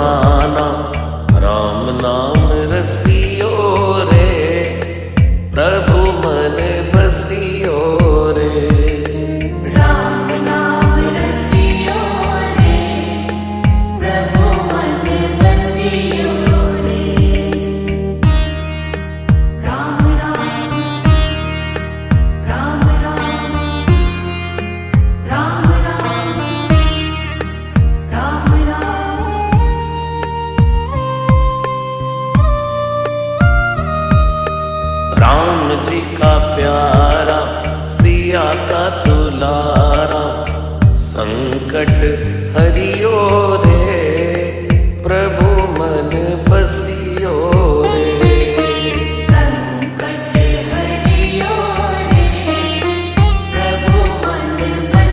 जमाना राम नाम रसियो रे, प्रभु मन बसियो रे। राम नाम रसियो रे, प्रभु मन बसियो रे। राम राम राम राम राम राम राम राम। राम जी का प्यारा सिया का दुलारा, संकट हरियो रे, प्रभु मन बसियो